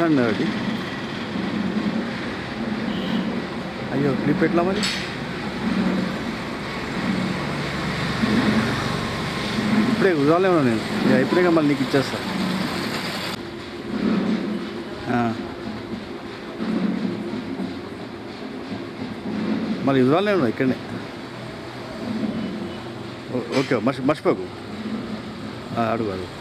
ఇస్తానండి ఒకటి. అయ్యో క్లిప్ ఎట్లా మరి? ఇప్పుడే కుదరాలేమో నేను ఇప్పుడే మళ్ళీ నీకు ఇచ్చేస్తా. మళ్ళీ కుదరాలేమో ఇక్కడనే. ఓకే మర్చిపోకు. అడుగు అడుగు.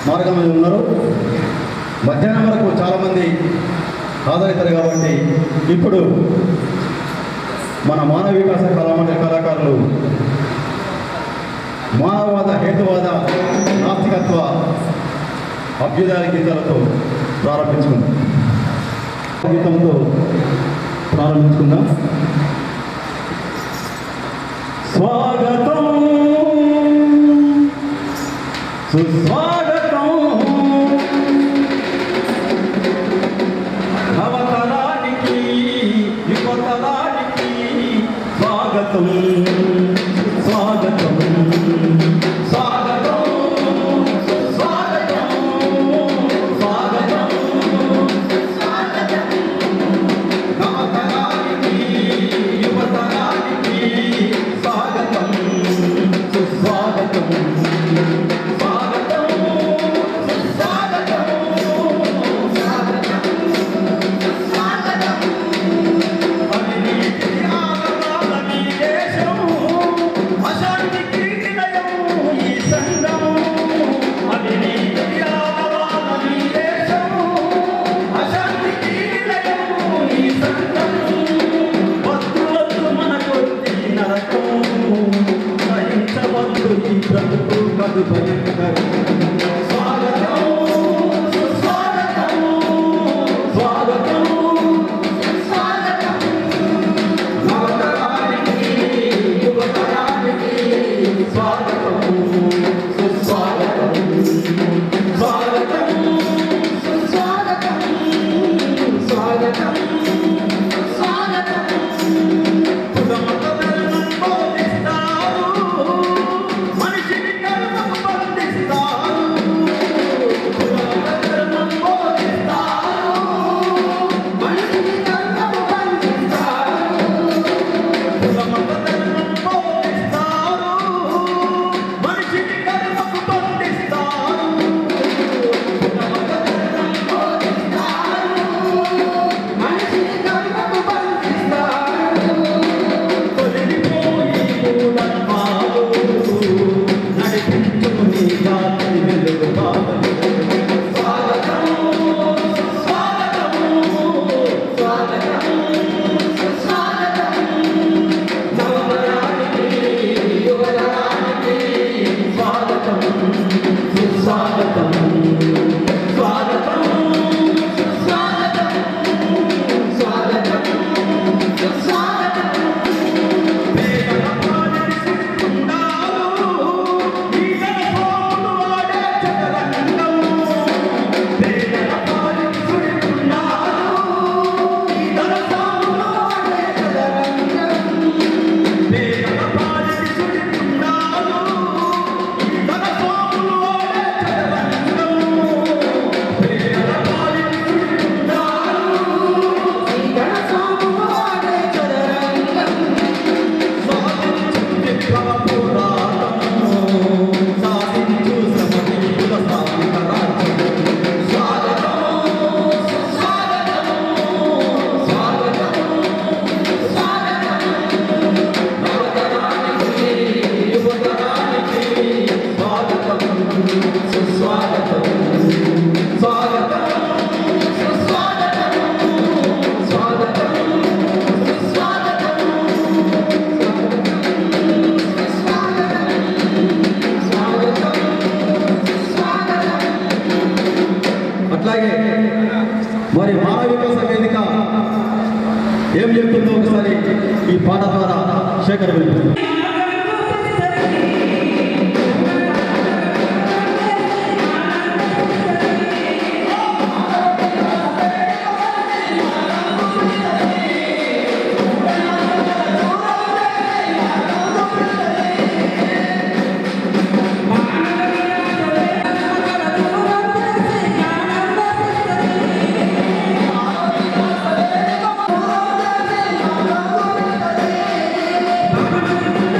మార్గం మీద ఉన్నారు. మధ్యాహ్నం వరకు చాలామంది హాజరవుతారు కాబట్టి ఇప్పుడు మన మానవ వికాస కళామండలి కళాకారులు మానవవాద, హేతువాద, నాస్తికత్వ అభ్యుదయ గీతాలతో ప్రారంభించుకుందాం. గీతంతో ప్రారంభించుకుందాం. స్వాగతం సుస్వాగతం నవతరానికి యువతరానికి స్వాగతం స్వాగతం స్వాగతం స్వాగతం స్వాగతం నవతరానికి యువతరానికి స్వాగతం సుస్వాగతం స్వాగతం భయంకరం. స్వాగతం సుస్వాగతం స్వాగతం నవతరానికి యువతరానికి స్వాగతం సుస్వాగతం స్వాగతం సుస్వాగతం స్వాగతం స్వాగతం కులమతలను బోధిస్తారు మనిషిని కర్మకు బంధిస్తారు కులమతలను బోధిస్తారు మనిషిని కర్మకు బంధిస్తారు కులమతలను బోధిస్తారు మనిషిని కర్మకు బంధిస్తారు నడిపించుకుని జాతి వెలుగు బాటలు. స్వాగతం స్వాగతం స్వాగతం స్వాగతం నవతరానికి యువతరానికి స్వాగతం సుస్వాగతం స్వాగతం సుస్వాగతం స్వాగతం సుస్వాగతం పేదల పాలిటి సుడిగుండాలు ఈదల సోములు వాడే చదరంగం. పేదల పాలిటి సుడిగుండాలు ఈదల సోములు వాడే చదరంగం. పేదల పాలిటి సుడిగుండాలు ఈదల సోములు వాడే చదరంగం. పేదల పాలిటి సుడిగుండాలు ఈదల సోములు వాడే చదరంగం. సాధించు విప్లవ పోరాటము సాధించు సమరీకుల స్థాపిత రాజ్యం. స్వాగతం స్వాగతం స్వాగతం స్వాగతం నవతరానికి యువతరానికి స్వాగతం సుస్వాగతం స్వాగతం సుస్వాగతం స్వాగతం సుస్వాగతం అట్లాగే మరి మానవ వికాస వేదిక ఏం చెప్తుందో ఒకసారి ఈ పాట ద్వారా శేఖర్ వినిపిస్తుంది. Thank you.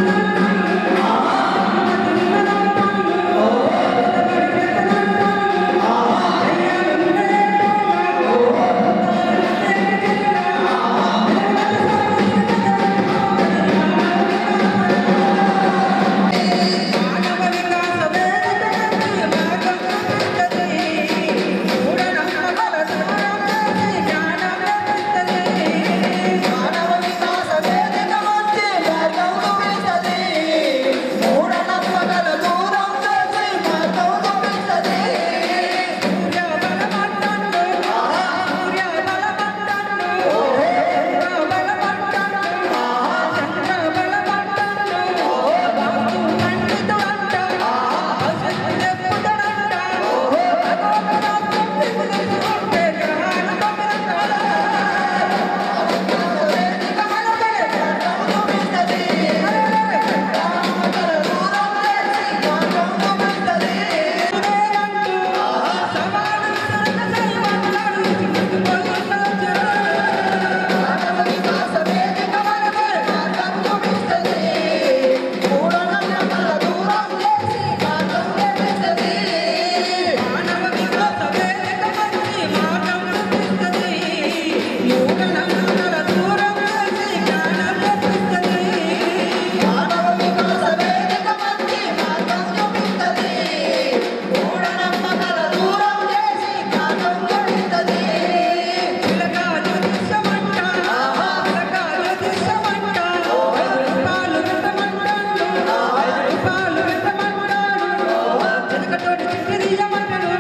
తోటి చిక్కిరియమంటను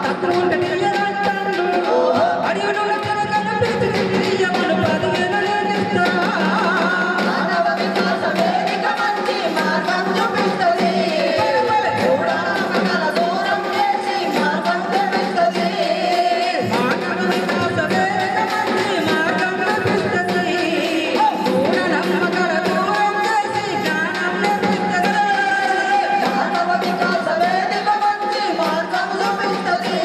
తక్కువ ఉండటియమంటాను అడియులు చెరగను పిలిచి చిక్కిరియమను 10,000 నేనిస్తా మానవ వికాస వేదిక మంచి మార్గం చూపిస్తది మూఢనమ్మకాల దూరం చేసి మార్గం చూపిస్తది మానవ వికాస వేదిక మంచి మార్గం చూపిస్తది మూఢనమ్మకాల దూరం చేసి జ్ఞానం నేర్పిస్తది మానవ వికాస వేదిక మంచి మార్గం చూపిస్తది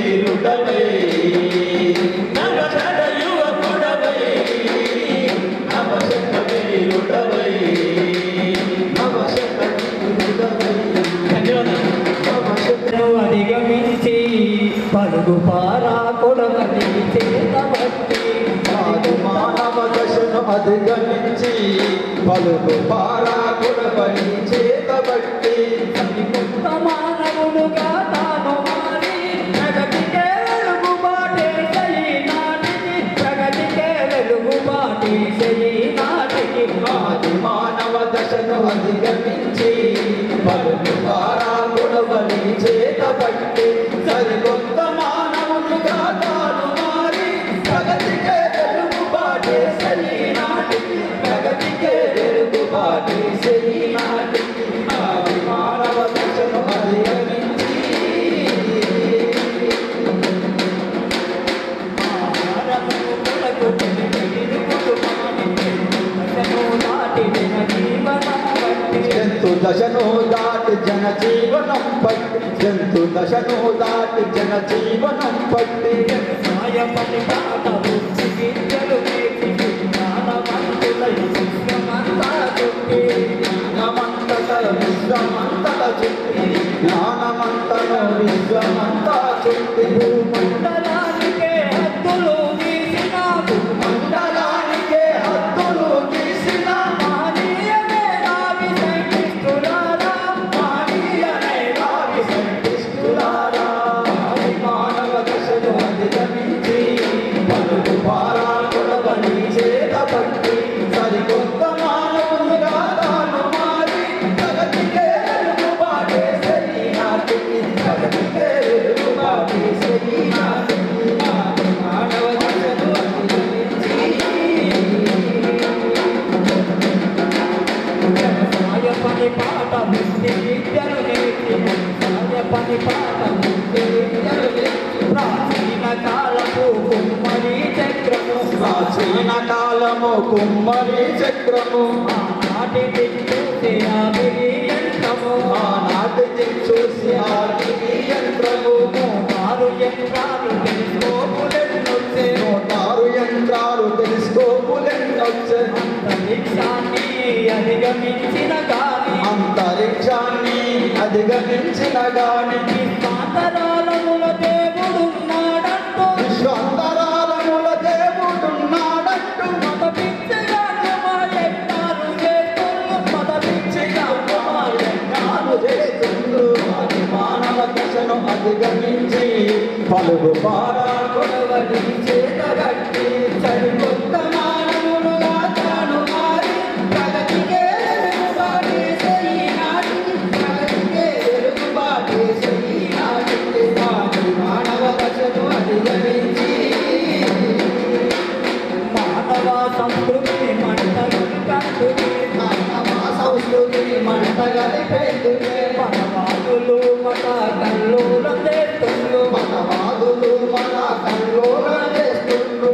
వీరుడవై నవశక యువకుడవై నవశక వీరుడవై నవశక వీరుడవై నవశకను అధిగమించి పలుగు పారా కొడవని చేతబట్టి ఆది మానవ దశను అధిగమించి పలుకు పారాకుడపని చేతబట్టి కొత్త మానవులుగా తాను మారి ప్రగతికే వెలుగుబాటే సయి నాటికి ప్రగతికే వెలుగుబాటే సయి నాటికి ఆది మానవ దశను అధిగమించి పలుకు పారాకుడపని చేతబట్టి సరికొత్త మానవులుగా తాను మారి ప్రగతికే వెలుగుబాటే సరి నాటికి ప్రగతికే వెలుగుబాటే సరి నాటికి ఆది మానవ దశను అధిగమించి ఆహారము కొరకు వెలుగుడు మాని దశను నాటి జీవనం బట్టి జంతు దశను దాటి జన జీవనం పట్టి జంతు దశను దాటి జన జీవనం పట్టి సాయపడి పాట వృత్తి విద్యలు నేర్చి జ్ఞానవంతులై విశ్వమంతా చుట్టి జ్ఞానమంతట విశ్వమంతట చుట్టి జ్ఞానమంతను విశ్వమంతా చుట్టి మండలానికే హద్దులు గీసిన మండలానికే హద్దులు గీసిన మహనీయమే నావి సైంటిస్టులారా మానీయనే నావి సైంటిస్టులారా ఆది మానవ దశను అధిగమించి పలుకు పారాకుడవని చేతబట్టి సరికొత్త మానవులుగా తాను మారి ప్రగతికే వెలుగుబాటే సరి నాటికి ప్రగతికే వెలుగుబాటే సరి నాటికి ఆది మానవ దశను అధిగమించి వ్యవసాయ పని పాట వృత్తి విద్యలు నేర్చి వ్యవసాయ పని పాట వృత్తి విద్యలు నేర్చి ప్రాచీన కాలపు కుమ్మరి చక్రము ప్రాచీన కాలము కుమ్మరి చక్రము ఆనాటికి చూసి ఆవిరి యంత్రము ఆనాటికి చూసి ఆగిరి యంత్రము ఆరు యంత్రాలు తెలుసుకోపులెన్నొచ్చే నూటారు యంత్రాలు టెలిస్కోపులెన్నొచ్చే అంతరిక్షాన్ని అధిగమించిన గాని అంతరిక్షాన్ని అధిగమించిన గాని విశ్వాంతరాలముల దేవుడున్నాడంటూ విశ్వంతరాలముల దేవుడున్నాడంటూ మత పిచ్చిగా యజ్ఞాలు చేస్తున్నారు మత పిచ్చిగా యజ్ఞాలు చేస్తుండ్రు ఆది మానవ దశను అధిగమించి పలుగు పారాకుడవని చేతగట్టి సరికొత్త మానవులుగా తాను మారి ప్రగతికే వెలుగుబాటే సరి నాటికి ప్రగతికే వెలుగుబాటే సరి నాటికి ఆది మానవ దశను అధిగమించి మానవ సంస్కృతి మంటలు కంటుని మానవ సంస్కృతి మంటగలిపేందుకే మనవాదులు మత కల్లోలం చేస్తుండ్రు మనవాదులు మన కల్లోలం చేస్తుండ్రు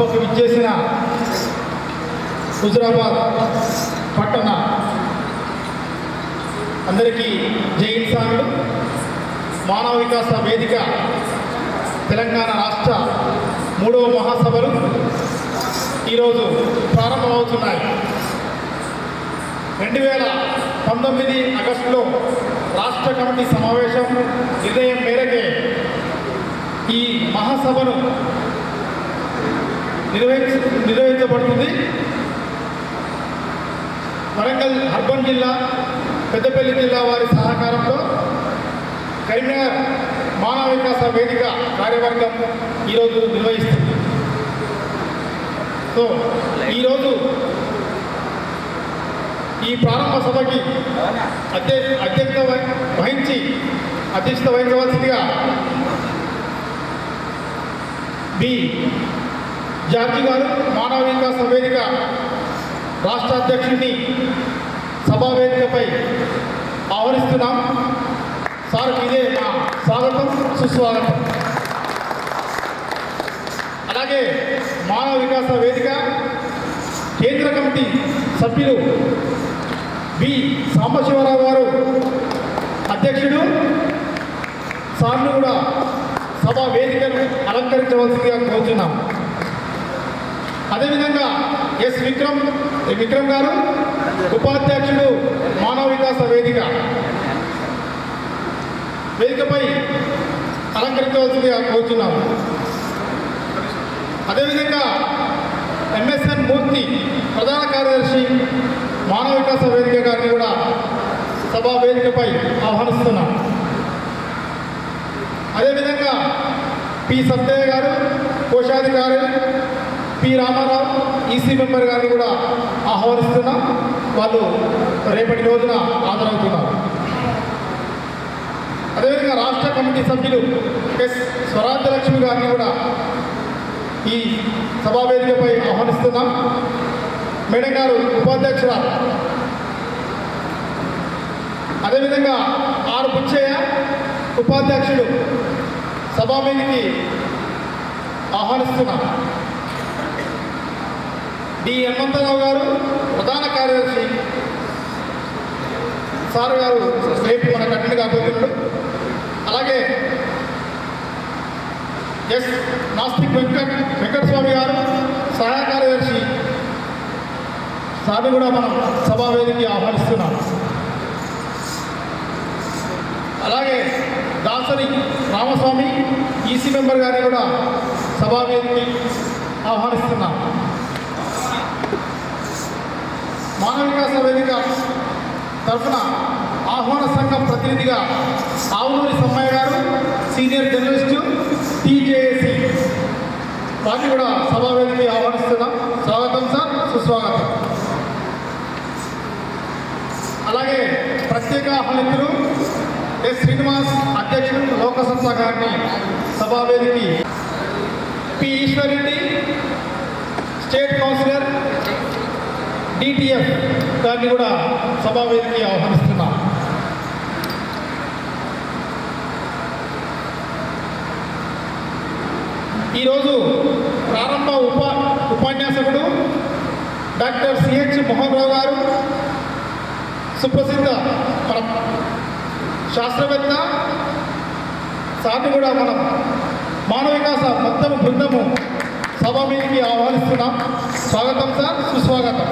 సభకు విచ్చేసిన హుజురాబాద్ పట్టణ అందరికీ జై ఇన్సాన్లు. మానవ వికాస వేదిక తెలంగాణ రాష్ట్ర 3వ మహాసభలు ఈరోజు ప్రారంభమవుతున్నాయి. 2019 ఆగస్టులో రాష్ట్ర కమిటీ సమావేశం నిర్ణయం మేరకే ఈ మహాసభను నిర్వహించబడుతుంది. వరంగల్ అర్బన్ జిల్లా, పెద్దపల్లి జిల్లా వారి సహకారంతో కరీంనగర్ మానవ వికాస వేదిక కార్యవర్గం ఈరోజు నిర్వహిస్తుంది. సో ఈరోజు ఈ ప్రారంభ సభకి అధ్యక్షత వహించవలసిందిగా బి జార్జి గారు, మానవ వికాస వేదిక రాష్ట్ర అధ్యక్షుడిని సభా వేదికపై ఆహ్వానిస్తున్నాం. సార్ ఇదే మా స్వాగతం, సుస్వాగతం. అలాగే మానవ వికాస వేదిక కేంద్ర కమిటీ సభ్యులు బి సాంబశివరావు గారు అధ్యక్షుడు, సార్ను కూడా సభా వేదికను అలంకరించవలసిందిగా కోరుతున్నాం. అదేవిధంగా ఎస్ విక్రమ్ గారు ఉపాధ్యక్షుడు, మానవ వికాస వేదికపై అలంకరించవలసిందిగా కోరుతున్నాం. అదేవిధంగా ఎంఎస్ఎన్ మూర్తి ప్రధాన కార్యదర్శి, మానవ వికాస వేదిక గారిని కూడా సభా వేదికపై ఆహ్వానిస్తున్నాం. అదేవిధంగా పి సత్తయ్య గారు కోశాధికారి, పి రామారావు ఈసీ మెంబర్ గారిని కూడా ఆహ్వానిస్తున్నాం. వాళ్ళు రేపటి రోజున హాజరవుతున్నారు. అదేవిధంగా రాష్ట్ర కమిటీ సభ్యులు ఎస్ స్వరాజ్యలక్ష్మి గారిని కూడా ఈ సభా వేదికపై ఆహ్వానిస్తున్నాం. మేడం గారు ఉపాధ్యక్షురాలు. అదేవిధంగా ఆర్ బుచ్చయ్య ఉపాధ్యక్షుడు సభా వేదికకి ఆహ్వానిస్తున్నాం. డి హనుమంతరావు గారు ప్రధాన కార్యదర్శి, సార్ గారు రేపు మన కఠిన కాబోతున్నాడు. అలాగే ఎస్ నాస్తిక్ వెంకటస్వామి గారు సహాయ కార్యదర్శి, సార్ని కూడా మనం సభా వేదికకి ఆహ్వానిస్తున్నాం. అలాగే దాసరి రామస్వామి ఈసీ మెంబర్ గారిని కూడా సభా వేదికకి ఆహ్వానిస్తున్నాం. మానవ వికాస వేదిక తరఫున ఆహ్వాన సంఘం ప్రతినిధిగా ఆవునూరి సమ్మయ్య గారు, సీనియర్ జర్నలిస్టు, టీజేఏసీ, వారిని కూడా సభా వేదికకి ఆహ్వానిస్తున్నాం. స్వాగతం సార్, సుస్వాగతం. అలాగే ప్రత్యేక ఆహ్వానితులు ఎస్ శ్రీనివాస్ అధ్యక్షుడు లోకసత్తా గారిని సభా వేదికకి, P Eswar Reddy state councillor DTF గారిని కూడా సభా వేదికకి ఆహ్వానిస్తున్నాం. ఈరోజు ప్రారంభ ఉపన్యాసకుడు డాక్టర్ సిహెచ్ మోహన్ రావు గారు, సుప్రసిద్ధ మన శాస్త్రవేత్త. సార్ని కూడా మనం మానవ వికాస మొత్తం బృందము సభా మీదకి ఆహ్వానిస్తున్నాం. స్వాగతం సార్, సుస్వాగతం.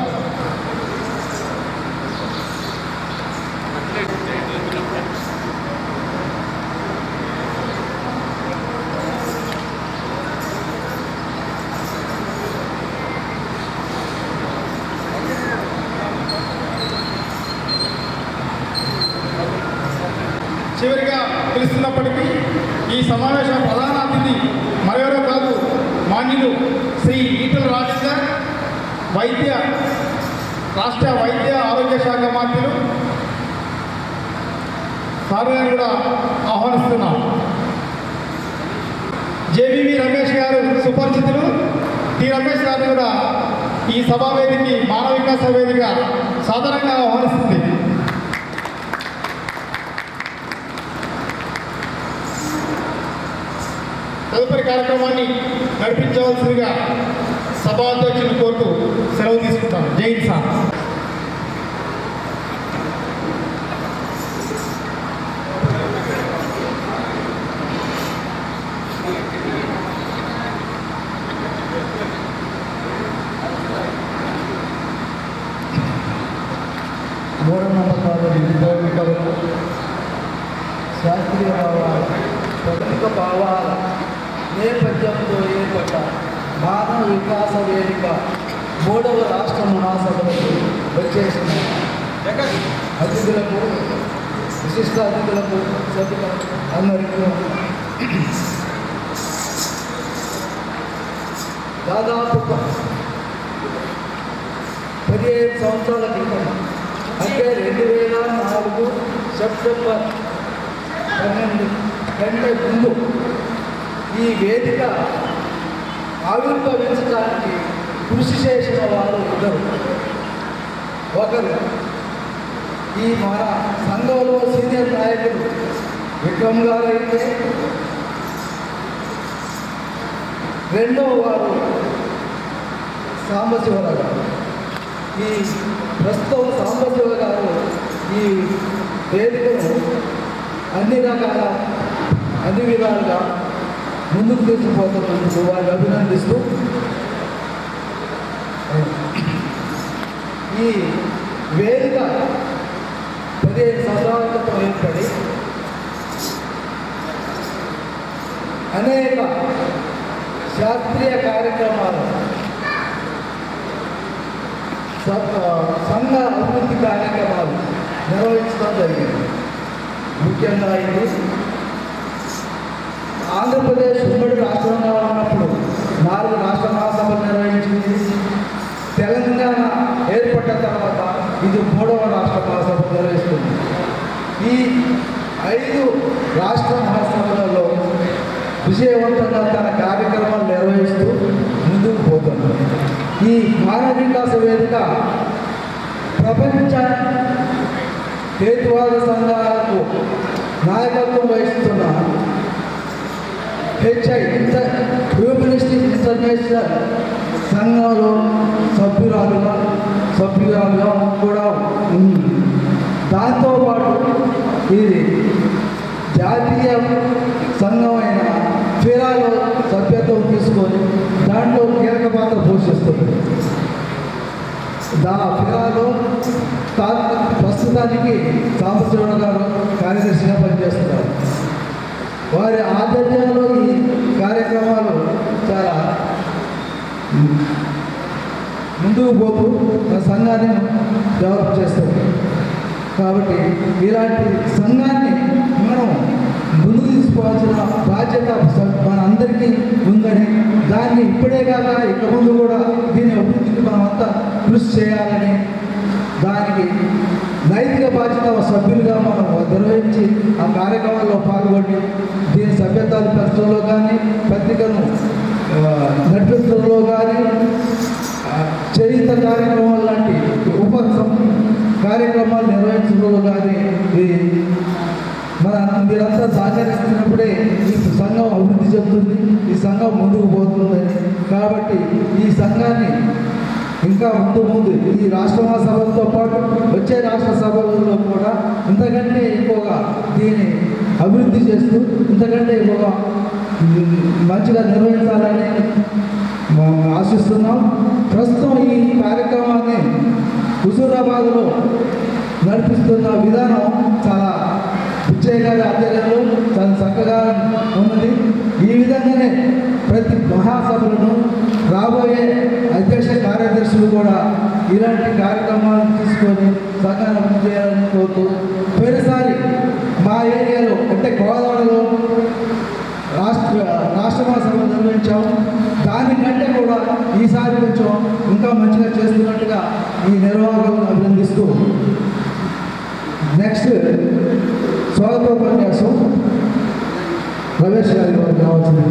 చివరిగా పిలుస్తున్నప్పటికీ ఈ సమావేశ ప్రధాన అతిథి మరెవరో కాదు, మాన్యులు శ్రీ ఈటల రాజేందర్, రాష్ట్ర వైద్య ఆరోగ్య శాఖ మంత్రులు. సార్ గారిని కూడా ఆహ్వానిస్తున్నాం. జేబీవి రమేష్ గారు సుపరిచితులు, టి రమేష్ గారిని కూడా ఈ సభా వేదికకి, మానవ వికాస వేదిక సాధారణంగా ఆహ్వానిస్తుంది. తదుపరి కార్యక్రమాన్ని నడిపించవలసిందిగా సభాధ్యక్షులు కోరుతూ సెలవు తీసుకుంటాను. జై హింద్ సార్. మూఢనమ్మకాలు నిర్భవికలకు శాస్త్రీయ భావాల ప్రముఖ భావాల నేపథ్యంతో ఏర్పడ్డ మానవ వికాస వేదిక 3వ రాష్ట్ర మహాసభలకు వచ్చేసిన అతిథులకు విశిష్ట అతిథులకు సభ్యులకు అందరికీ దాదాపు 15 సంవత్సరాల క్రితం అంటే 2004 సెప్టెంబర్ 12 కంటే ముందు ఈ వేదిక ఆవిర్భవించడానికి కృషి చేసిన వారు ఇద్దరు. ఒకరు ఈ మన సంఘంలో సీనియర్ నాయకుడు విక్రమ్ గారు అయితే, రెండవ వారు సాంబశివరావు గారు. ఈ ప్రస్తుతం సాంబశివ గారు ఈ వేదికను అన్ని విధాలుగా ముందుకు తీసుకుపోతున్నందుకు వారిని అభినందిస్తూ, ఈ వేదిక 15 సంవత్సరాల క్రితం ఏర్పడి అనేక శాస్త్రీయ కార్యక్రమాలు, సంఘ అభివృద్ధి కార్యక్రమాలు నిర్వహించడం జరిగింది. ముఖ్యంగా ఇది ఆంధ్రప్రదేశ్ ఉమ్మడి రాష్ట్రంగా ఉన్నప్పుడు 4 రాష్ట్ర మహాసభలు నిర్వహించింది. తెలంగాణ ఏర్పడిన తర్వాత ఇది 3వ రాష్ట్ర మహాసభ నిర్వహిస్తుంది. ఈ 5 రాష్ట్ర మహాసభలలో విజయవంతంగా తన కార్యక్రమాలు నిర్వహిస్తూ ముందుకు పోతున్నారు. ఈ మానవ వికాస వేదిక ప్రపంచ హేతువాద సంఘాలకు నాయకత్వం వహిస్తున్న హ్యూమనిస్టిక్ ఇంటర్నేషనల్ సంఘంలో సభ్యురాలుగా కూడా ఉంది. దాంతోపాటు ఇది జాతీయ సంఘమైన ఫిరాలో సభ్యత్వం తీసుకొని దాంట్లో కీలక పాత్ర పోషిస్తుంది. ఫిరాలో ప్రస్తుతానికి సాంబశివరావు గారు కార్యదర్శిగా పనిచేస్తున్నారు. వారి ఆధ్వర్యంలో ఈ కార్యక్రమాలు చాలా ముందుకు పోతూ ఆ సంఘాన్ని డెవలప్ చేస్తుంది. కాబట్టి ఇలాంటి సంఘాన్ని మనం ముందుకు తీసుకోవాల్సిన బాధ్యత మన అందరికీ ఉందని, దాన్ని ఇప్పుడే కాక ఇక ముందు కూడా దీని అభివృద్ధికి మనమంతా కృషి చేయాలని, దానికి నైతిక బాధ్యత సభ్యులుగా మనం నిర్వహించి ఆ కార్యక్రమాల్లో పాల్గొని దీని సభ్యత్వాలు పెంచడంలో కానీ, పత్రికను నడిపించడంలో కానీ, చరిత్ర కార్యక్రమాలు లాంటి కార్యక్రమాలు నిర్వహించడంలో కానీ మీరంతా సహకరిస్తున్నప్పుడే ఈ సంఘం అభివృద్ధి చెందుతుంది, ఈ సంఘం ముందుకు పోతుందని. కాబట్టి ఈ సంఘాన్ని ఇంకా ముందు ఈ రాష్ట్ర మహాసభలతో పాటు వచ్చే రాష్ట్ర సభలలో కూడా ఇంతకంటే ఎక్కువగా దీన్ని అభివృద్ధి చేస్తూ ఇంతకంటే ఎక్కువగా మంచిగా నిర్వహించాలని ఆశిస్తున్నాం. ప్రస్తుతం ఈ కార్యక్రమాన్ని హుజూరాబాద్లో నడిపిస్తున్న విధానం చాలా పిచ్చయ్య గారి ఆధ్వర్యంలో చాలా చక్కగా ఉన్నది. ఈ విధంగానే ప్రతి మహాసభలను రాబోయే అధ్యక్ష కార్యదర్శులు కూడా ఇలాంటి కార్యక్రమాలు తీసుకొని సంఘాన్ని చేయాలని కోరుతూ, పోయినసారి మా ఏరియాలో అంటే గోదావరిలో రాష్ట్ర మహాసభ నిర్వహించాము. దానికంటే కూడా ఈసారి కొంచెం ఇంకా మంచిగా చేస్తున్నట్టుగా ఈ నిర్వాహకులను అభినందిస్తూ, నెక్స్ట్ స్వాగతోపన్యాసం రమేష్ గారి వారికి రావాల్సింది.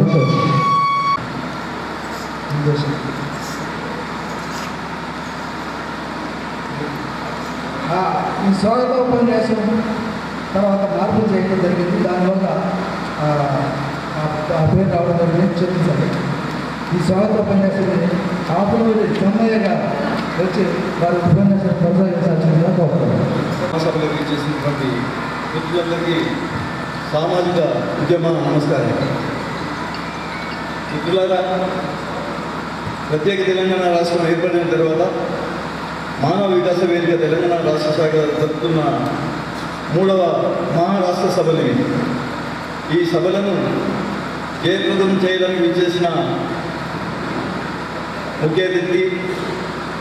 ఈ స్వాగతోపన్యాసం తర్వాత మార్పులు చేయడం జరిగింది. దానివల్ల ఆ పేరు రావడం జరిగింది. చెప్పించాలి. ఈ స్వాగత ఉపన్యాసాన్ని ఆపునూరి చెన్నయ్యగా వచ్చి వారి ఉపన్యాసాన్ని కొనసాగించాల్సిందిగా కోరుతున్నాను. మహాసభలకు చేసినటువంటి మిత్రులందరికీ సామాజిక ఉద్యమ నమస్కారం. మిత్రులారా, ప్రత్యేక తెలంగాణ రాష్ట్రం ఏర్పడిన తర్వాత మానవ వికాస వేదిక తెలంగాణ రాష్ట్ర శాఖ జరుపుతున్న 3వ మహారాష్ట్ర సభలు. ఈ సభలను జయప్రదం చేయడానికి విచ్చేసిన ముఖ్య అతిథి,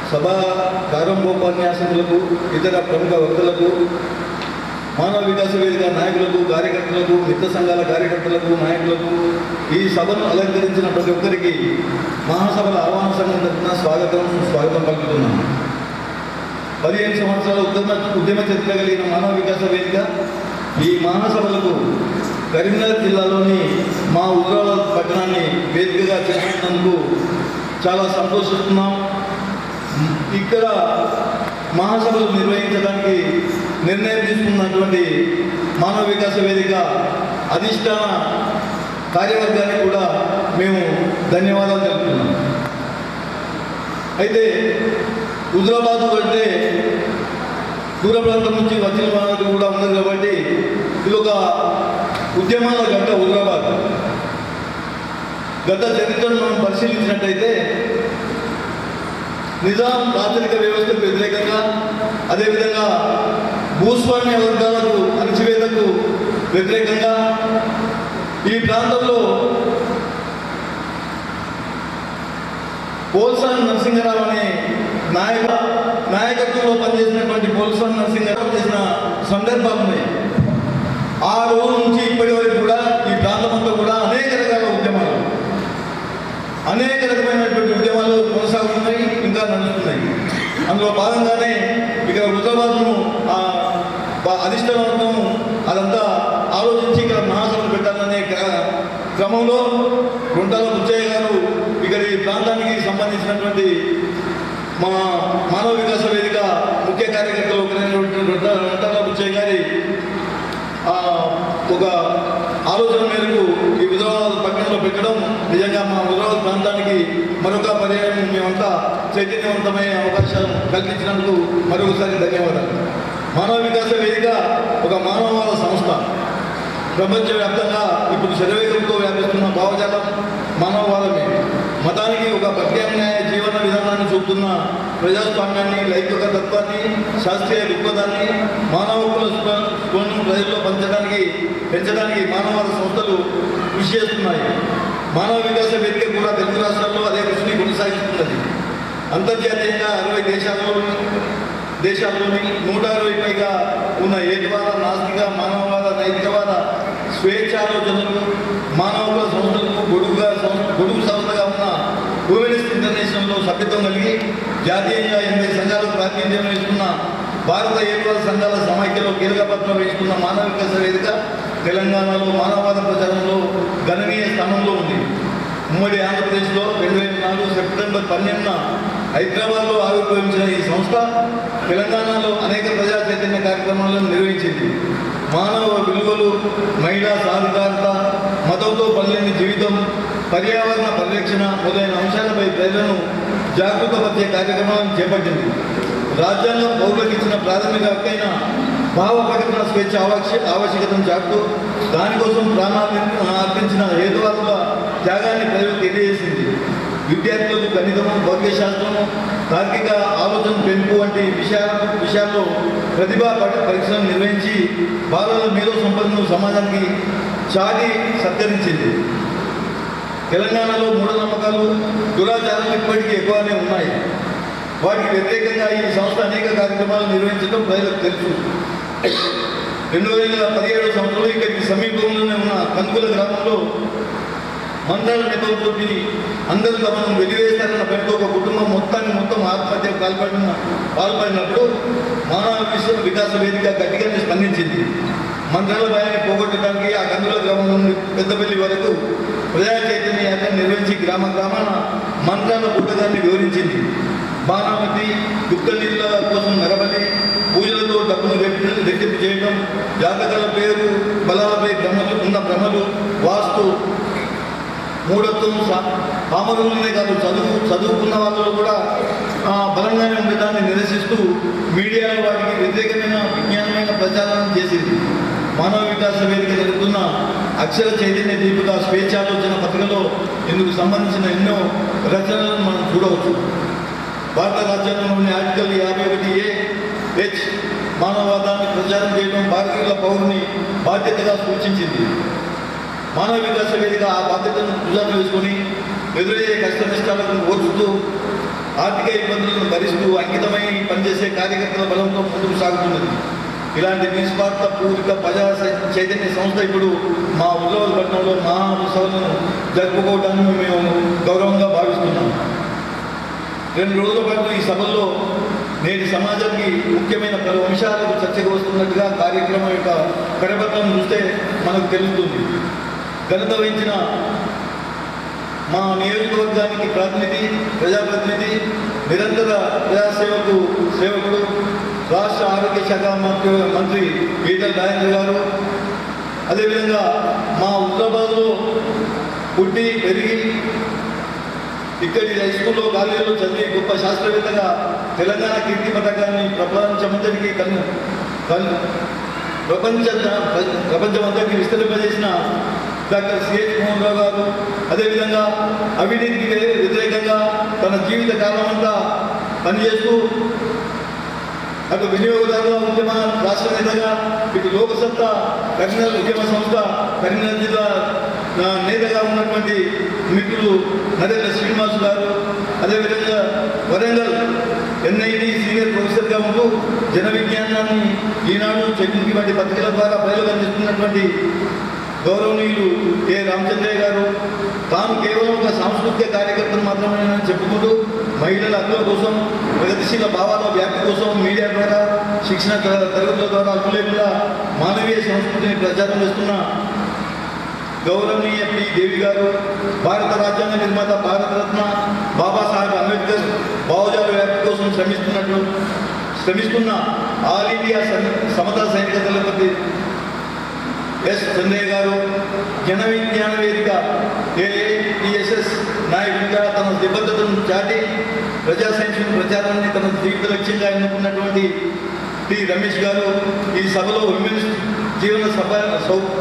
సభా ప్రారంభోపన్యాసకులకు, ఇతర ప్రముఖ వక్తలకు, మానవ వికాస వేదిక నాయకులకు, కార్యకర్తలకు, మిత్ర సంఘాల కార్యకర్తలకు, నాయకులకు, ఈ సభను అలంకరించిన ప్రతి ఒక్కరికి మహాసభల ఆహ్వాన సంఘం తరఫున స్వాగతం పలుకుతున్నాను. 15 సంవత్సరాల ఉద్యమ చరిత్ర కలిగిన మానవ వికాస వేదిక ఈ మహాసభలకు కరీంనగర్ జిల్లాలోని మా హుజురాబాద్ పట్టణాన్ని వేదికగా చేసుకున్నందుకు చాలా సంతోషిస్తున్నాం. ఇక్కడ మహాసభలు నిర్వహించడానికి నిర్ణయం తీసుకున్నటువంటి మానవ వికాస వేదిక అధిష్టాన కార్యవర్గానికి కూడా మేము ధన్యవాదాలు తెలుపుతున్నాం. అయితే హుజురాబాద్ అంటే దూర ప్రాంతం నుంచి వచ్చిన వాళ్ళకి కూడా ఉన్నది కాబట్టి ఇది ఒక ఉద్యమాల గడ్డ. హుజురాబాద్ గత చరిత్రను మనం పరిశీలించినట్టయితే నిజాం రాచరిక వ్యవస్థకు వ్యతిరేకంగా, అదేవిధంగా భూస్వామ్య వర్గాలకు అణచివేతకు వ్యతిరేకంగా ఈ ప్రాంతంలో పోల్సాని నరసింహరావు అనే నాయకత్వంలో పనిచేసినటువంటి పోల్సాని నరసింహరావు చేసిన సందర్భాలు ఉన్నాయి. ఆ రోజు నుంచి ఇప్పటి వరకు కూడా ఈ ప్రాంతమంతా కూడా అనేక రకాల ఉద్యమాలు, అనేక రకమైనటువంటి ఉద్యమాలు కొనసాగుతున్నాయి, ఇంకా నడుస్తున్నాయి. అందులో భాగంగానే ఇక్కడ హుజురాబాద్ను అధిష్టానం అదంతా ఆలోచించి ఇక్కడ మహాసభలు పెట్టాలనే క్రమంలో గుంటాల బుచ్చయ్య గారు ఇక్కడ ఈ ప్రాంతానికి సంబంధించినటువంటి మా మానవ వికాస వేదిక ముఖ్య కార్యకర్తలు ఒకరైనటువంటి గుంటాల బుచ్చయ్య గారి ఒక ఆలోచన మేరకు ఈ హుజురాబాద్ పట్టణంలో పెట్టడం నిజంగా మా హుజురాబాద్ ప్రాంతానికి మరొక పర్యాయం మేమంతా చైతన్యవంతమయ్యే అవకాశం కల్పించినందుకు మరొకసారి ధన్యవాదాలు. మానవ వికాస వేదిక ఒక మానవవాద సంస్థ. ప్రపంచవ్యాప్తంగా ఇప్పుడు శరవేగంతో వ్యాపిస్తున్న భావజాలం మానవవాదమే. మతానికి ఒక ప్రత్యామ్నాయ జీవన విధానాన్ని చూపుతున్న ప్రజాస్వామ్యాన్ని, లైంగిక తత్వాన్ని, శాస్త్రీయ దృక్పథాన్ని, మానవ స్పృహను ప్రజల్లో పెంచడానికి మానవవాద సంస్థలు కృషి చేస్తున్నాయి. మానవ వికాస వేదిక కూడా తెలుగు రాష్ట్రాల్లో అదే కృషిని కొనసాగిస్తున్నది. అంతర్జాతీయంగా 60 దేశాల్లోని 160 పైగా ఉన్న ఏకవాద, నాస్తిక, మానవవాద, నైతికవాద స్వేచ్ఛాలోచనలు మానవ సంస్థలకు గొడుగు సంస్థగా ఉన్న హ్యూమనిస్ట్ ఇంటర్నేషనల్లో సభ్యత్వం కలిగి జాతీయంగా 80 సంఘాలకు ప్రాతినిధ్యం వహిస్తున్న భారత ఏకవాద సంఘాల సమాఖ్యలో కీలక పాత్ర వహిస్తున్న మానవ వికాస వేదిక తెలంగాణలో మానవవాద ప్రచారంలో గణనీయ స్థానంలో ఉంది. ఉమ్మడి ఆంధ్రప్రదేశ్లో 2004 సెప్టెంబర్ 12న హైదరాబాద్లో ఆవిర్భవించిన ఈ సంస్థ తెలంగాణలో అనేక ప్రజా చైతన్య కార్యక్రమాలను నిర్వహించింది. మానవ విలువలు, మహిళా సాధికారత, మతంతో పల్లెని జీవితం, పర్యావరణ పరిరక్షణ మొదలైన అంశాలపై ప్రజలను జాగృతపరిచే కార్యక్రమాలను చేపట్టింది. రాజ్యాంగం పౌరులకు ఇచ్చిన ప్రాథమిక హక్కైన భావ ప్రకటన స్వేచ్ఛ ఆవశ్యకతను చాటుతూ దానికోసం ప్రాణాలను అర్పించిన హేతువాదుల త్యాగాన్ని ప్రజలకు తెలియజేసింది. విద్యార్థులకు గణితము, భౌతికశాస్త్రము, తార్కిక ఆలోచన పెంపు వంటి విషయాల్లో ప్రతిభా పరీక్షలను నిర్వహించి బాలల మేధో సంపదను సమాజానికి చాటి సత్కరించింది. తెలంగాణలో మూఢనమ్మకాలు, దురాచారాలు ఇప్పటికీ ఎక్కువనే ఉన్నాయి. వాటికి వ్యతిరేకంగా ఈ సంస్థ అనేక కార్యక్రమాలు నిర్వహించడం ప్రజలకు తెలుసు. 2017 సంవత్సరంలో ఇక్కడికి సమీపంలోనే ఉన్న కందుల గ్రామంలో మంత్రాల నెపంతో అందరూ తమను వెలివేస్తారన్న పేరుతో ఒక కుటుంబం మొత్తం ఆత్మహత్యకు పాల్పడినప్పుడు మానవ వికాస వేదిక గట్టిగానే స్పందించింది. మంత్రాల భయాన్ని పోగొట్టడానికి ఆ కందుల గ్రామం నుండి పెద్దపల్లి వరకు ప్రజా చైతన్య యాత్ర నిర్వహించి గ్రామాన మంత్రాల పుట్టకాన్ని వివరించింది. బాణామతి, గుప్త నీళ్ళ కోసం నరబలి, పూజలతో డబ్బును రెట్టింపు చేయడం, జాతకాల పేరు బలాలపై భ్రమలు, వాస్తు, మూఢత్వం, పామరులనే కాదు చదువుకున్న వాళ్ళు కూడా బలంగానే ఉండటాన్ని నిరసిస్తూ మీడియాలో వాటికి వ్యతిరేకమైన విజ్ఞానమైన ప్రచారం చేసింది. మానవ వికాస వేదిక జరుగుతున్న అక్షర చైతన్య దీపిక స్వేచ్ఛాలోచన పత్రికలో ఇందుకు సంబంధించిన ఎన్నో రచనలను మనం చూడవచ్చు. భారత రాజ్యాంగంలోని ఆర్టికల్ 51A(H) మానవవాదాన్ని ప్రచారం చేయడం భారతీయుల పౌరుని బాధ్యతగా సూచించింది. మానవ వికాస వేదిక ఆ బాధ్యతను భుజాన వేసుకొని ఎదురయ్యే కష్ట నష్టాలను ఓర్చుతూ ఆర్థిక ఇబ్బందులను భరిస్తూ అంకితమై పనిచేసే కార్యకర్తల బలంతో ముందుకు సాగుతున్నది. ఇలాంటి నిస్వార్థ పూర్వక ప్రజా చైతన్య సంస్థ ఇప్పుడు మా ఉద్యోగపట్నంలో మహాసభలను జరుపుకోవడానికి మేము గౌరవంగా భావిస్తున్నాం. 2 రోజుల పాటు ఈ సభల్లో నేటి సమాజానికి ముఖ్యమైన పలు అంశాలకు చర్చకు వస్తున్నట్టుగా కార్యక్రమం యొక్క కరపత్రం చూస్తే మనకు తెలుస్తుంది. ఘనత వహించిన మా నియోజకవర్గానికి ప్రజాప్రతినిధి, నిరంతర సేవకుడు, రాష్ట్ర ఆరోగ్య శాఖ మంత్రి ఈటల రాజేంద్ర గారు, అదేవిధంగా మా హైదరాబాద్లో పుట్టి పెరిగి ఇక్కడి హై స్కూల్లో కాలేజీలో చదివి గొప్ప శాస్త్రవేత్తగా తెలంగాణ కీర్తి పథకాన్ని ప్రపంచమంతటికి విస్తరింపజేసిన డాక్టర్ సిహెచ్ మోహన్ రావు గారు, అదేవిధంగా అవినీతికి వ్యతిరేకంగా తన జీవిత కాలమంతా పనిచేస్తూ అటు వినియోగదారుల ఉద్యమ రాష్ట్ర నేతగా, ఇటు లోకసత్తా కరీంనగర్ ఉద్యమ సంస్థ కరీంనగర్ జిల్లా నేతగా ఉన్నటువంటి మిత్రులు నరేంద్ర శ్రీనివాస్ గారు, అదేవిధంగా వరంగల్ NIT సీనియర్ ప్రొఫెసర్గా ఉంటూ జన విజ్ఞానాన్ని ఈనాడు చెక్కి వంటి పత్రికల ద్వారా ప్రజలకు అందిస్తున్నటువంటి గౌరవనీయులు కె రామచంద్రయ్య గారు, తాను కేవలం ఒక సాంస్కృతిక కార్యకర్తను మాత్రమే చెప్పుకుంటూ మహిళల హక్కుల కోసం, ప్రగతిశీల భావాల వ్యాప్తి కోసం మీడియా ద్వారా, శిక్షణ తరగతుల ద్వారా అల్పులేకుండా మానవీయ సంస్కృతిని ప్రచారం చేస్తున్న గౌరవనీయ పి దేవి గారు, భారత రాజ్యాంగ నిర్మాత భారతరత్న బాబాసాహెబ్ అంబేద్కర్ భావజాల వ్యాప్తి కోసం శ్రమిస్తున్న ఆల్ ఇండియా సమతా సైనిక దళపతి ఎస్ చంద్రయ్య గారు, జన విజ్ఞాన వేదిక AITSS నాయకుడిగా తన నిబద్ధతను చాటి ప్రజా సంక్షేమ ప్రచారాన్ని తన జీవిత లక్ష్యంగా ఎన్నుకున్నటువంటి టి రమేష్ గారు, ఈ సభలో విమెన్స్ జీవన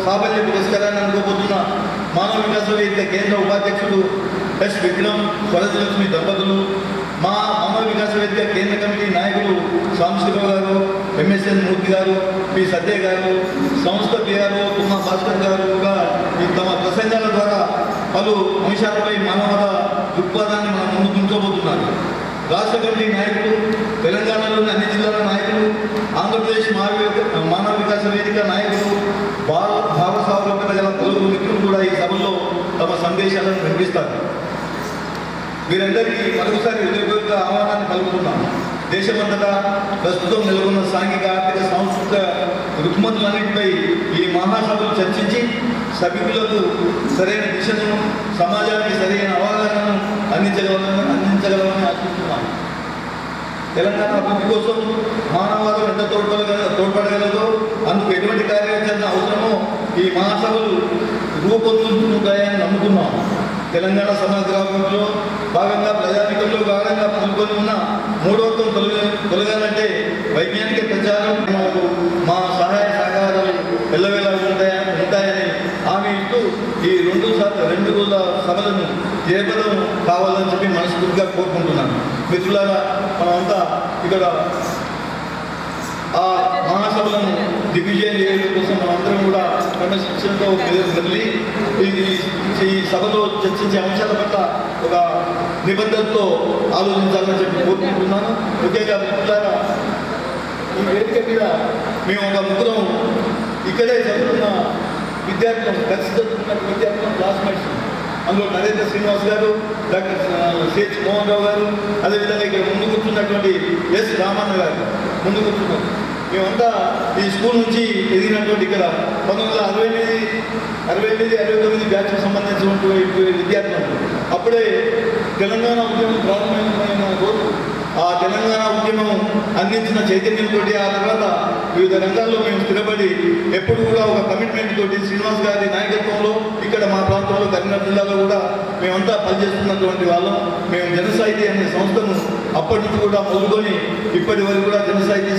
సాఫల్య పురస్కారాన్ని అందుకోబోతున్న మానవ వికాస వేదిక కేంద్ర ఉపాధ్యక్షుడు ఎస్ విక్రమ్ స్వరజలక్ష్మి దంపతులు, మా మానవ వికాస వేదిక కేంద్ర కమిటీ నాయకులు సాంబశివరావు గారు, MSN మూర్తి గారు, పి సత్య గారు, సంస్థ PRO తుమ్మా భాస్కర్ గారు కూడా తమ ప్రసంగాల ద్వారా పలు అంశాలపై మానవత దృక్పథాన్ని మన ముందు ఉంచబోతున్నారు. రాష్ట్ర కమిటీ నాయకులు, తెలంగాణలోని అన్ని జిల్లాల నాయకులు, ఆంధ్రప్రదేశ్ మానవ వికాస వేదిక నాయకులు, భావసావులపై గల పలువురు మిత్రులు కూడా ఈ సభలో తమ సందేశాలను వినిపిస్తారు. వీరందరికీ మరొకసారి హృదయపూర్వక ఆహ్వానాన్ని పలుకుతున్నాం. దేశమంతటా ప్రస్తుతం నెలకొన్న సాంఘిక, ఆర్థిక, సాంస్కృతిక రుగ్మతులన్నింటిపై ఈ మహాసభలు చర్చించి సభికులకు సరైన దిశను, సమాజానికి సరైన అవగాహనను అందించగలమని ఆశిస్తున్నాం. తెలంగాణ అభివృద్ధి కోసం మానవాదం ఎంత తోడ్పడగలదో, అందుకు ఎటువంటి కార్యాచరణ అవసరమో ఈ మహాసభలు రూపొందుతుంటాయని నమ్ముతున్నాం. తెలంగాణ సమగ్రాభివృద్ధిలో భాగంగా ప్రజానికంలో గాఢంగా పాల్గొని ఉన్న మూఢత్వం తొలగాలంటే వైజ్ఞానిక ప్రచారం మా సహాయ సహకారాలు ఎల్లవేళ ఉంటాయని హామీ ఇస్తూ ఈ 2 రోజుల సభలను జయప్రదం కావాలని చెప్పి మనస్ఫూర్తిగా కోరుకుంటున్నాను. మిత్రులారా, మనమంతా ఇక్కడ ఆ మహాసభలను దిగ్విజయం చేయడం కోసం మనందరం కూడా క్రమశిక్షణతో మెదలి ఈ సభలో చర్చించే అంశాల పట్ల ఒక నిబద్ధతతో ఆలోచించాలని చెప్పి కోరుకుంటున్నాను. ముఖ్యంగా మిత్రులారా, ఈ వేదిక మీద మేము ఒక ముగ్గురం ఇక్కడే చదువుతున్న విద్యార్థులను, కలిసి చదువుతున్న విద్యార్థులను, క్లాస్మేట్స్, అందులో నరేంద్ర శ్రీనివాస్ గారు, డాక్టర్ సిహెచ్ మోహన్ రావు గారు, అదేవిధంగా ఇక్కడ ముందు కూర్చున్నటువంటి ఎస్ రామన్న గారు ముందు కూర్చున్నారు. మేమంతా ఈ స్కూల్ నుంచి ఎదిగినటువంటి ఇక్కడ 1968-69 బ్యాచ్కు సంబంధించినటువంటి విద్యార్థులు. అప్పుడే తెలంగాణ ఉద్యమం ప్రారంభమైన రోజు ఆ తెలంగాణ ఉద్యమం అందించిన చైతన్యంతో ఆ తర్వాత వివిధ రంగాల్లో మేము స్థిరపడి ఎప్పుడు కూడా ఒక కమిట్మెంట్ తోటి శ్రీనివాస్ గారి నాయకత్వంలో ఇక్కడ మా ప్రాంతంలో కరీంనగర్ జిల్లాలో కూడా మేమంతా పనిచేస్తున్నటువంటి వాళ్ళం. మేము జనసాహితీ అనే సంస్థను అప్పటి నుంచి కూడా మొదలుకొని ఇప్పటి వరకు కూడా జనసాహితీ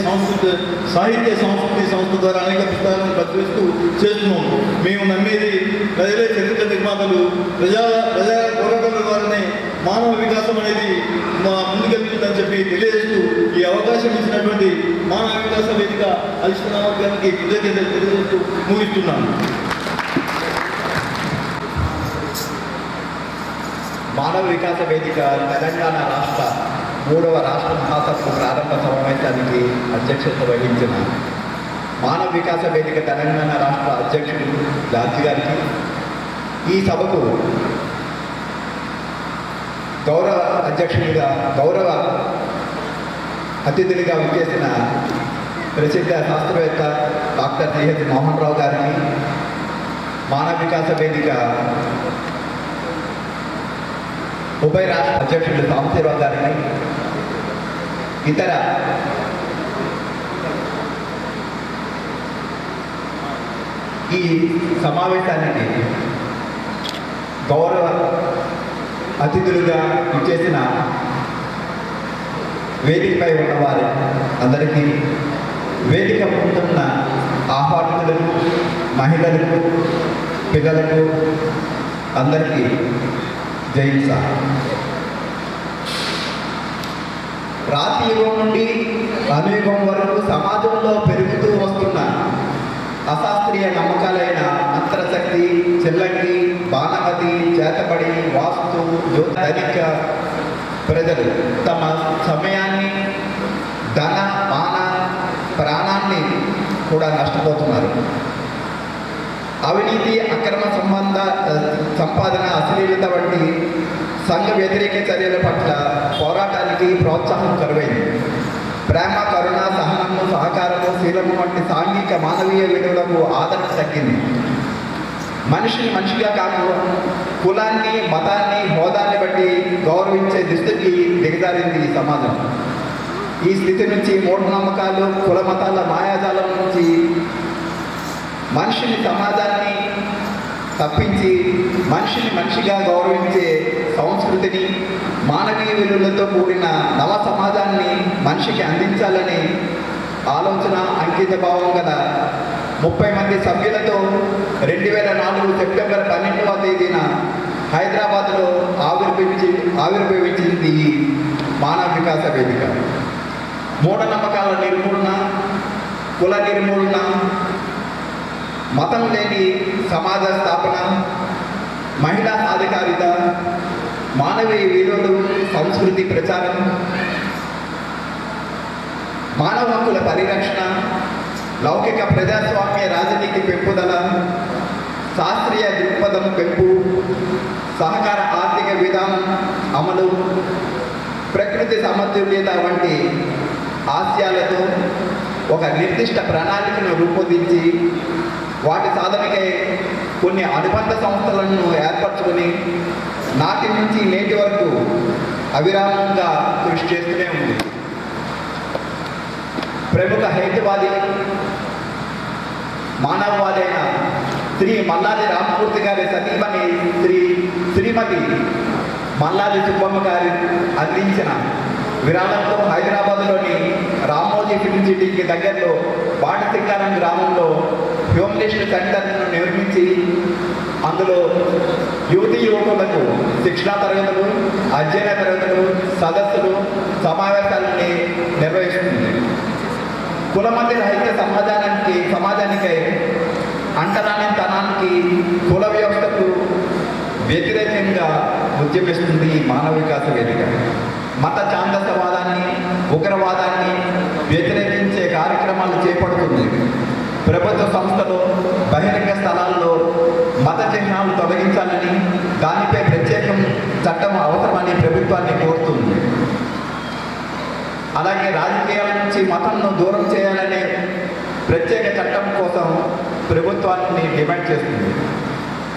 సాహిత్య సంస్కృతి సంస్థ ద్వారా అనేక పుస్తకాలను ప్రచురిస్తూ చేస్తున్నాం. మేము నమ్మేది ప్రజలే చరిత్ర నిర్మాతలు, ప్రజా పోరాటాల ద్వారానే మానవ వికాసం అనేది ముందుకెళ్తుందని చెప్పి తెలియజేస్తూ ఈ అవకాశం ఇచ్చినటువంటి మానవ వికాస వేదిక అలిష్కరణ వర్గానికి కృతజ్ఞతలు తెలియజేస్తూ ముగిస్తున్నాను. మానవ వికాస వేదిక తెలంగాణ రాష్ట్ర 3వ రాష్ట్ర మహాసభ ప్రారంభ సమావేశానికి అధ్యక్షత వహించిన మానవ వికాస వేదిక తెలంగాణ రాష్ట్ర అధ్యక్షుడు జార్జి గారికి, ఈ సభకు గౌరవ అధ్యక్షుడిగా గౌరవ అతిథులుగా విచ్చేసిన ప్రసిద్ధ శాస్త్రవేత్త డాక్టర్ సిహెచ్ మోహన్ రావు గారికి, మానవ వికాస వేదిక ఉభయ రాష్ట్ర అధ్యక్షుడు సాంబశివరావు గారిని, ఇతర ఈ సమావేశానికి గౌరవ అతిథులుగా ఇచ్చేసిన వేదికపై ఉన్నవారు అందరికీ, వేదిక ముందున్న ఆహ్వానితులకు, మహిళలకు, పిల్లలకు అందరికీ జై సార్. రాతి యుగం నుండి అనుయుగం వరకు సమాజంలో పెరుగుతూ వస్తున్న అశాస్త్రీయ నమ్మకాలైన అంతరశక్తి, చెల్లంగి, బాణమతి, చేతబడి, వాస్తు, ధనిక ప్రజలు తమ సమయాన్ని, ధన, మాన, ప్రాణాన్ని కూడా నష్టపోతున్నారు. అవినీతి, అక్రమ సంపాదన, అశ్లీలత వంటి సంఘ వ్యతిరేక చర్యల పట్ల పోరాటానికి ప్రోత్సాహం కరువైంది. ప్రేమ, కరుణ, సహనము, సహకారము, శీలము వంటి సాంఘిక మానవీయ విలువలకు ఆదరణ తగ్గింది. మనిషిని మనిషిగా కాకుండా కులాన్ని, మతాన్ని, హోదాన్ని బట్టి గౌరవించే దుస్థితికి దిగజారింది ఈ సమాజం. ఈ స్థితి నుంచి మూఢనమ్మకాలు, కుల మతాల మాయాజాలం నుంచి మనిషిని, సమాజాన్ని తప్పించి మనిషిని మనిషిగా గౌరవించే సంస్కృతిని, మానవీయ విలువలతో కూడిన నవ సమాజాన్ని మనిషికి అందించాలని ఆలోచన, అంకిత భావం గల 30 మంది సభ్యులతో 2004 సెప్టెంబర్ 12వ తేదీన హైదరాబాద్లో ఆవిర్భవించింది ఈ మానవ వికాస వేదిక. మూఢనమ్మకాల నిర్మూలన, కుల నిర్మూలన, మతం లేని సమాజ స్థాపన, మహిళా సాధికారిత, మానవీయ విలువలు, సంస్కృతి ప్రచారం, మానవ హక్కుల పరిరక్షణ, లౌకిక ప్రజాస్వామ్య రాజనీతి పెంపుదల, శాస్త్రీయ దృక్పథం పెంపు, సహకార ఆర్థిక విధానం అమలు, ప్రకృతి సమతుల్యత వంటి ఆశయాలతో ఒక నిర్దిష్ట ప్రణాళికను రూపొందించి వాటి సాధనకై కొన్ని అనుబంధ సంస్థలను ఏర్పరచుకొని నాటి నుంచి నేటి వరకు అవిరామంగా కృషి చేస్తూనే ఉంది. ప్రముఖ హైతవాది, మానవవాదైన శ్రీ మల్లాది రామమూర్తి గారి సతీమణి శ్రీమతి మల్లాది సుబ్బమ్మ గారి అందించిన విరాళంతో హైదరాబాద్లోని రామోజీ ఫిల్మ్ సిటీకి దగ్గరలో బాటసింగారం గ్రామంలో హ్యూమనిస్ట్ సెంటర్ను నిర్మించి అందులో యువతీ యువకులకు శిక్షణా తరగతులు, అధ్యయన తరగతులు, సదస్సులు, సమావేశాలని నిర్వహిస్తుంది. కులమతి రహిత సమాజానికై అంటరాని తనానికి, కుల వ్యవస్థకు వ్యతిరేకంగా ఉద్యమిస్తుంది ఈ మానవ వికాస వేదిక. మత ఛాందసవాదాన్ని, ఉగ్రవాదాన్ని వ్యతిరేకించే కార్యక్రమాలు చేపడుతుంది. ప్రభుత్వ సంస్థలు, బహిరంగ స్థలాల్లో మత చిహ్నాలు తొలగించాలని, దానిపై ప్రత్యేకం చట్టం అవసరమని ప్రభుత్వాన్ని కోరుతుంది. అలాగే రాజకీయాల నుంచి మతంను దూరం చేయాలనే ప్రత్యేక చట్టం కోసం ప్రభుత్వాన్ని డిమాండ్ చేస్తుంది.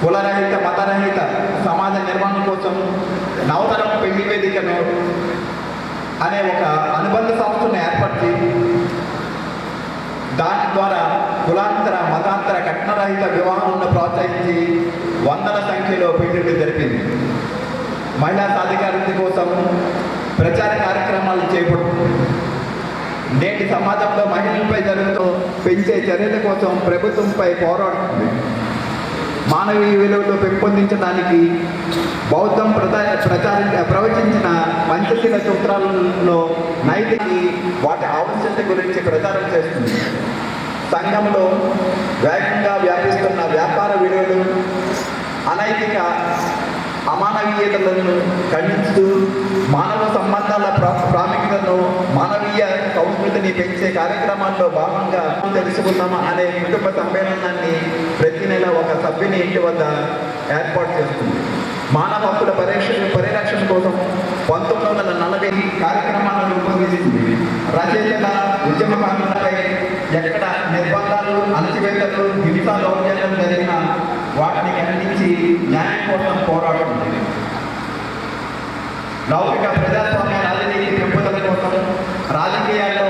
కులరహిత, మతరహిత సమాజ నిర్మాణం కోసం నవతరం పెళ్లి వేదికను అనే ఒక అనుబంధ సంస్థను ఏర్పరిచి దాని ద్వారా కులాంతర మతాంతర కట్నరహిత వివాహాలను ప్రోత్సహించి వందల సంఖ్యలో పెళ్లిళ్ళు జరిపింది. మహిళా సాధికారత కోసం ప్రచార కార్యక్రమాలు చేపడుతుంది. నేటి సమాజంలో మహిళలపై జరుగుతూ పెంచే చర్యల కోసం ప్రభుత్వంపై పోరాడుతుంది. మానవీయ విలువలు పెంపొందించడానికి బౌద్ధం ప్రవచించిన పంచశీల సూత్రాలలో నైతిక వాటి ఆవశ్యకత గురించి ప్రచారం చేస్తుంది. సంఘంలో వేగంగా వ్యాపిస్తున్న వ్యాపార విలువలు, అనైతిక అమానవీయతలను ఖండిస్తూ మానవ సంబంధాల ప్రాముఖ్యతను, మానవీయ సంస్కృతిని పెంచే కార్యక్రమాల్లో భాగంగా తెలుసుకుందామా అనే కుటుంబ సమ్మేళనాన్ని ప్రతి నెల ఒక సభ్యుని ఇంటి వద్ద ఏర్పాటు చేస్తుంది. మానవ హక్కుల పరిరక్షణ కోసం 1940 కార్యక్రమాలను రూపొందించింది. రచయితల ఉద్యమకారులపై ఎక్కడ నిర్బంధాలు, అణచివేతలు, హింసా దౌర్జన్యం జరిగిన వాటిని ఖండించి న్యాయం కోసం పోరాడుతుంది. లౌకిక ప్రజాస్వామ్య రాజనీతి పెంపుదల కోసం రాజకీయాల్లో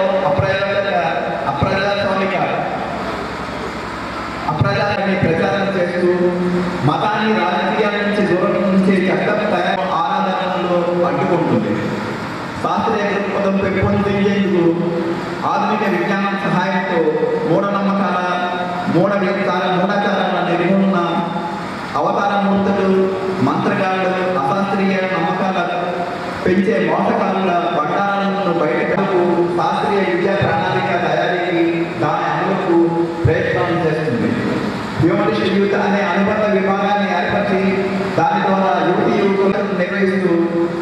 అప్రజాన్ని ప్రచారం చేస్తూ మతాన్ని రాజకీయాల నుంచి దూరం నుంచే చట్టం తయారు ఆరాధనలో అడ్డుకుంటుంది. శాస్త్రీయ దృక్పథం పెంపొందించేందుకు ఆధునిక విజ్ఞానం సహాయంతో మూఢాచారాల నిర్మూలన, అవతార మూర్తులు, మంత్రగాళ్ళు, అశాస్త్రీయ నమ్మకాల పెంచే మోసకారుల బండారాలను బయటకు శాస్త్రీయ విద్యా ప్రణాళిక తయారీకి, దాని అమలుకు ప్రయత్నాలు చేస్తుంది. హ్యూమనిస్ట్ యూత్ అనే అనుబంధ విభాగాన్ని ఏర్పరిచి దాని ద్వారా యువకులను నిర్వహిస్తూ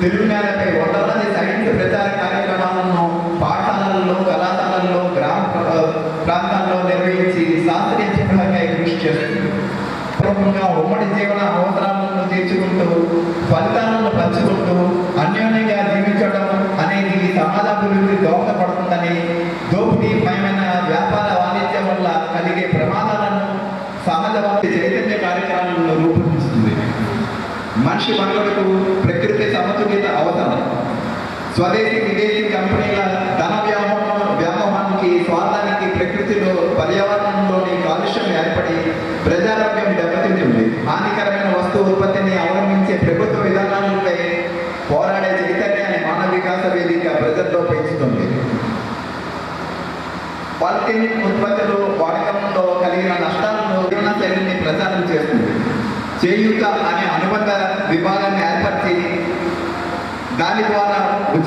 తెలుగు నేలపై వందలాది సైన్స్ ప్రచార కార్యక్రమాలను పాఠశాలల్లో, కళాశాలల్లో, గ్రామ ప్రాంతాల్లో నిర్వహించి శాస్త్రీయ చిత్రాలకై కృషి చేస్తుంది. ఉమ్మడి జీవన అవసరాలను తీర్చుకుంటూ ఫలితాలను పంచుకుంటూ అన్యోన్యంగా జీవించడం అనేది సమాజాభివృద్ధి దోహదపడుతుందని, దోపిడీమయమైన వ్యాపార వాణిజ్యం వల్ల కలిగే ప్రమాదాలను సమాజవాది చైతన్య కార్యక్రమాలను రూపొందిస్తుంది. మనిషి మనుగడకు ప్రకృతి సమతుల్యత అవసరం. స్వదేశీ విదేశీ కంపెనీల ధన వ్యామోహానికి, స్వార్థానికి ప్రకృతిలో, పర్యావరణంలోని కాలుష్యం ఏర్పడి ప్రజారోగ్యం దెబ్బతింటుంది. హానికరమైన వస్తు ఉత్పత్తిని అవలంబించే ప్రభుత్వ విధానాలపై పోరాడే చైతన్యాన్ని మానవ వికాస వేదిక ప్రజల్లో పెంచుతుంది. పాలిథిన్ ఉత్పత్తులు వాడకంలో కలిగిన నష్టాలను జీవనశైలిని ప్రచారం చేస్తుంది. చేయూత అనే అనుబంధ విభాగాన్ని ఏర్పరిచి దాని ద్వారా ఉద్యమ